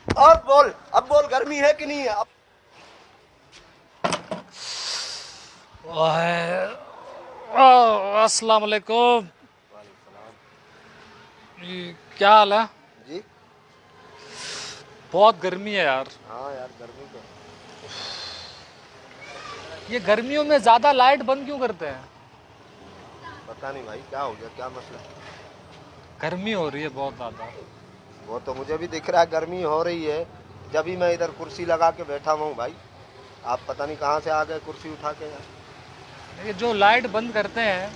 अब बोल गर्मी है कि नहीं है अब। अस्सलाम वालेकुम। क्या हाल है? जी बहुत गर्मी है यार। हाँ यार गर्मी तो ये गर्मियों में ज्यादा लाइट बंद क्यों करते हैं? पता नहीं भाई क्या हो गया, क्या मसला। गर्मी हो रही है बहुत ज्यादा। वो तो मुझे भी दिख रहा है गर्मी हो रही है, जब भी मैं इधर कुर्सी लगा के बैठा हुआ हूँ भाई। आप पता नहीं कहाँ से आ गए कुर्सी उठा के यार। ये जो लाइट बंद करते हैं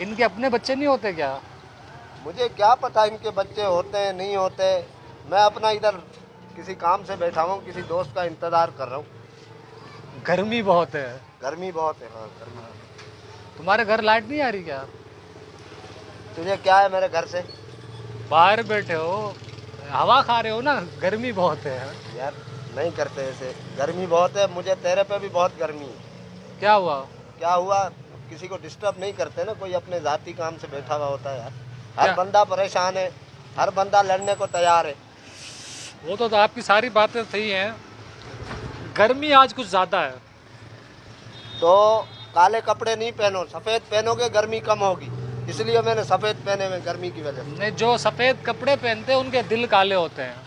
इनके अपने बच्चे नहीं होते क्या? मुझे क्या पता इनके बच्चे होते हैं नहीं होते। मैं अपना इधर किसी काम से बैठा हुआ हूँ, किसी दोस्त का इंतजार कर रहा हूँ। गर्मी बहुत है। गर्मी बहुत है, हाँ गर्मी। तुम्हारे घर लाइट नहीं आ रही क्या? तुझे क्या है मेरे घर से? बाहर बैठे हो, हवा खा रहे हो ना, गर्मी बहुत है। यार नहीं करते ऐसे, गर्मी बहुत है, मुझे तेरे पे भी बहुत गर्मी है। क्या हुआ? क्या हुआ? किसी को डिस्टर्ब नहीं करते ना, कोई अपने जाती काम से बैठा हुआ होता है यार। हर क्या? बंदा परेशान है, हर बंदा लड़ने को तैयार है। वो तो आपकी सारी बातें सही हैं, गर्मी आज कुछ ज्यादा है। तो काले कपड़े नहीं पहनो, सफेद पहनोगे गर्मी कम होगी, इसलिए मैंने सफेद पहने हुए गर्मी की वजह से। नहीं, जो सफेद कपड़े पहनते हैं उनके दिल काले होते हैं।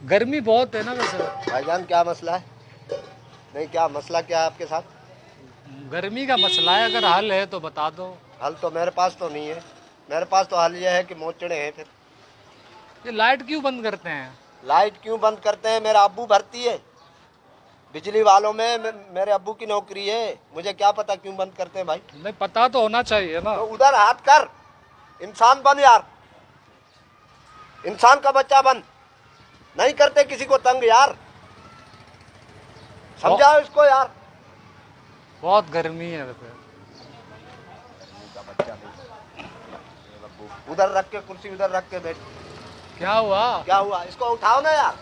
गर्मी बहुत है ना वैसे। भाईजान क्या मसला है? नहीं क्या मसला क्या है आपके साथ? गर्मी का मसला है, अगर हल है तो बता दो। हल तो मेरे पास तो नहीं है। मेरे पास तो हल यह है कि मोचड़े हैं फिर। ये लाइट क्यों बंद करते हैं? लाइट क्यों बंद करते हैं? मेरा अब्बू भर्ती है बिजली वालों में, मेरे अब्बू की नौकरी है। मुझे क्या पता क्यों बंद करते हैं भाई। नहीं, पता तो होना चाहिए ना। तो उधर हाथ कर, इंसान बन यार, इंसान का बच्चा बन। नहीं करते किसी को तंग यार, समझाओ इसको यार। बहुत गर्मी है वैसे। उधर रख के कुर्सी, उधर रख के बैठ। क्या हुआ? क्या हुआ? इसको उठाओ ना यार।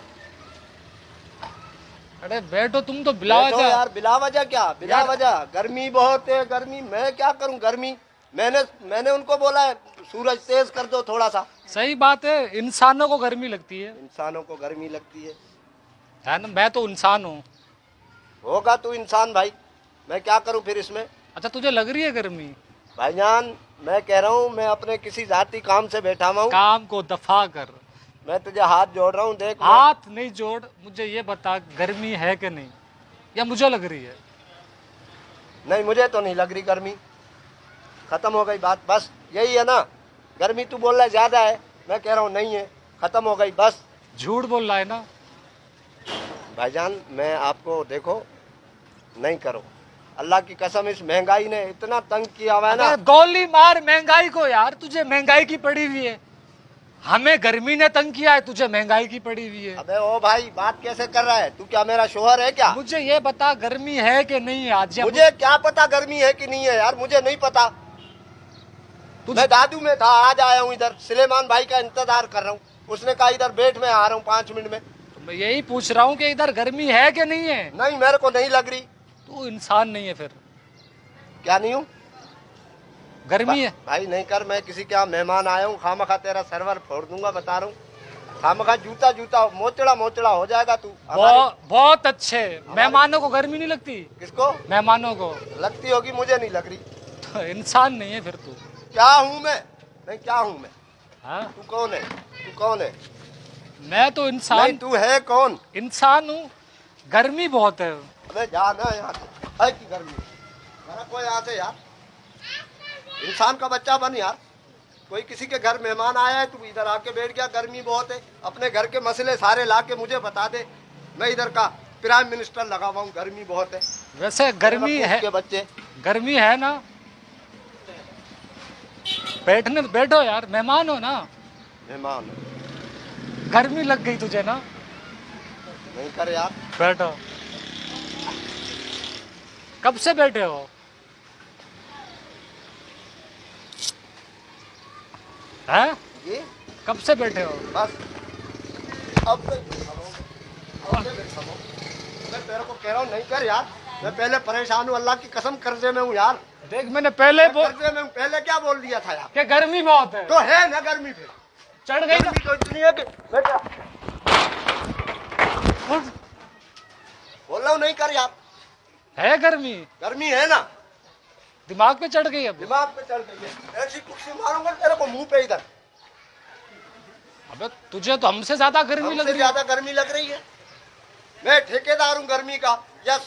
अरे बैठो, तुम तो बिला बैठो वजह। यार, बिला वजह क्या? बिला यार- वजह गर्मी बहुत है, गर्मी मैं क्या करूं गर्मी। मैंने मैंने उनको बोला है सूरज तेज कर दो थोड़ा सा। सही बात है, इंसानों को गर्मी लगती है। इंसानों को गर्मी लगती है ना, मैं तो इंसान हूँ। होगा तू इंसान भाई, मैं क्या करूं फिर इसमें। अच्छा, तुझे लग रही है गर्मी? भाईजान मैं कह रहा हूँ, मैं अपने किसी जाती काम से बैठा हुआ हूँ। काम को दफा कर। मैं तुझे हाथ जोड़ रहा हूँ, देख। हाथ नहीं जोड़, मुझे ये बता गर्मी है कि नहीं, या मुझे लग रही है? नहीं मुझे तो नहीं लग रही गर्मी, खत्म हो गई बात, बस यही है ना। गर्मी तू बोल रहा है ज्यादा है, मैं कह रहा हूँ नहीं है, खत्म हो गई बस। झूठ बोल रहा है ना? भाईजान मैं आपको देखो, नहीं करो, अल्लाह की कसम इस महंगाई ने इतना तंग किया हुआ है ना। गोली मार महंगाई को यार, तुझे महंगाई की पड़ी हुई है। हमें गर्मी ने तंग किया है, तुझे महंगाई की पड़ी हुई है। अबे ओ भाई बात कैसे कर रहा है तू? क्या मेरा शोहर है क्या? मुझे ये बता गर्मी है कि नहीं है आज? मुझे क्या पता गर्मी है कि नहीं है यार, मुझे नहीं पता। मैं दादू में था, आज आया हूँ इधर, सुलेमान भाई का इंतजार कर रहा हूँ। उसने कहा इधर बैठ, में आ रहा हूँ 5 मिनट में। तो मैं यही पूछ रहा हूँ कि इधर गर्मी है कि नहीं है? नहीं मेरे को नहीं लग रही। तू इंसान नहीं है फिर। क्या नहीं हूँ? गर्मी है भाई नहीं कर, मैं किसी के यहाँ मेहमान आया हूँ, खामखा तेरा सर्वर फोड़ दूंगा, बता रहा हूँ। खामखा जूता जूता मोचड़ा मोचड़ा हो जाएगा तू। बहुत अच्छे। मेहमानों को गर्मी नहीं लगती? किसको? मेहमानों को लगती होगी, मुझे नहीं लग रही। तो इंसान नहीं है फिर तू। क्या हूँ मैं? नहीं क्या हूँ मैं? हाँ? तू कौन है? तू कौन है? मैं तो इंसान। नहीं तू है कौन? इंसान हूँ। गर्मी बहुत है। अबे जा ना यहाँ से, है की गर्मी। मेरा कोई यहाँ से यार, इंसान का बच्चा बन यार। कोई किसी के घर मेहमान आया है, तू इधर आके बैठ गया, गर्मी बहुत है। अपने घर के मसले सारे ला के मुझे बता दे, मैं इधर का प्राइम मिनिस्टर लगा हुआ हूँ। गर्मी बहुत है। वैसे गर्मी है के बच्चे, गर्मी है ना? बैठने बैठो यार, मेहमान हो ना। मेहमान गर्मी लग गई तुझे ना? नहीं कर यार। बैठो। कब से बैठे हो? हैं? ये कब से बैठे हो? बस अब से बैठा हूँ, अब से बैठा हूँ। मैं तेरे को कह रहा हूँ नहीं कर यार, मैं पहले परेशान हूँ, अल्लाह की कसम कर्जे में हूँ यार। देख, मैंने पहले कर्जे में हूँ, पहले क्या बोल दिया था यार? कि गर्मी बहुत है। तो है ना गर्मी फिर। चढ़ गई गर्मी तो इतनी है कि बेटा उठ। बोल रहा हूँ नहीं कर यार, है गर्मी, गर्मी है ना, दिमाग पे चढ़ गई अब। दिमाग पे चढ़ गई है। ऐसी कुर्सी मारूंगा तेरे को मुंह पे इधर। अबे तुझे तो हमसे ज्यादा गर्मी लग हमसे रही है। ज्यादा गर्मी लग रही है। मैं ठेकेदार हूँ गर्मी का, या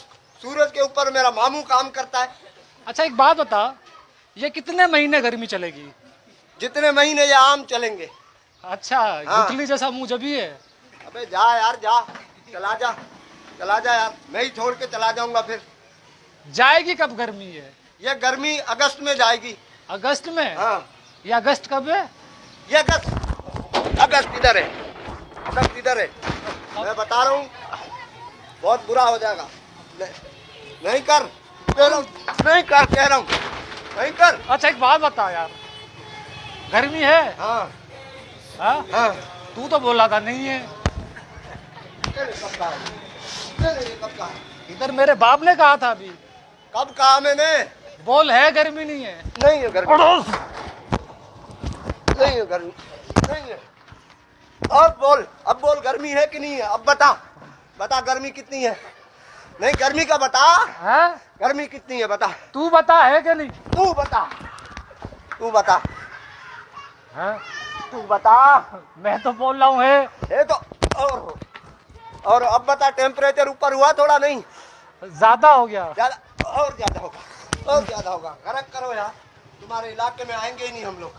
सूरज के ऊपर मेरा मामू काम करता है। अच्छा एक बात बता, ये कितने महीने गर्मी चलेगी? जितने महीने ये आम चलेंगे। अच्छा हाँ। गुठली जैसा मुंह जब ही है। अबे जा यार जा, चला जा, चला जा यार, मैं ही छोड़ के चला जाऊंगा फिर। जाएगी कब गर्मी है? ये गर्मी अगस्त में जाएगी। अगस्त में? हाँ ये अगस्त कब है? ये अगस्त इधर है, अगस्त इधर है। मैं बता रहा हूँ बहुत बुरा हो जाएगा। नहीं कर, कह रहा हूँ, नहीं कर, कह रहा हूँ नहीं कर। अच्छा एक बात बता यार, गर्मी है? हाँ हाँ? हाँ। तू तो बोला था नहीं है। कब कहा? कब कहा? इधर मेरे बाप ने कहा था अभी। कब कहा मैंने? बोल है गर्मी नहीं है। नहीं है गर्मी, नहीं है गर्मी, नहीं है। अब बोल, अब बोल गर्मी है कि नहीं है? अब बता, बता गर्मी कितनी है? नहीं गर्मी का बता, हाँ? गर्मी कितनी है बता। तू बता है कि नहीं? तू बता, तू बता, हाँ? तू बता। मैं तो बोल रहा हूँ है। ये तो और अब बता, टेम्परेचर ऊपर हुआ थोड़ा? नहीं ज्यादा हो गया। ज्यादा, और ज्यादा होगा, और ज्यादा होगा। गरम करो यार, तुम्हारे इलाके में आएंगे ही नहीं हम लोग।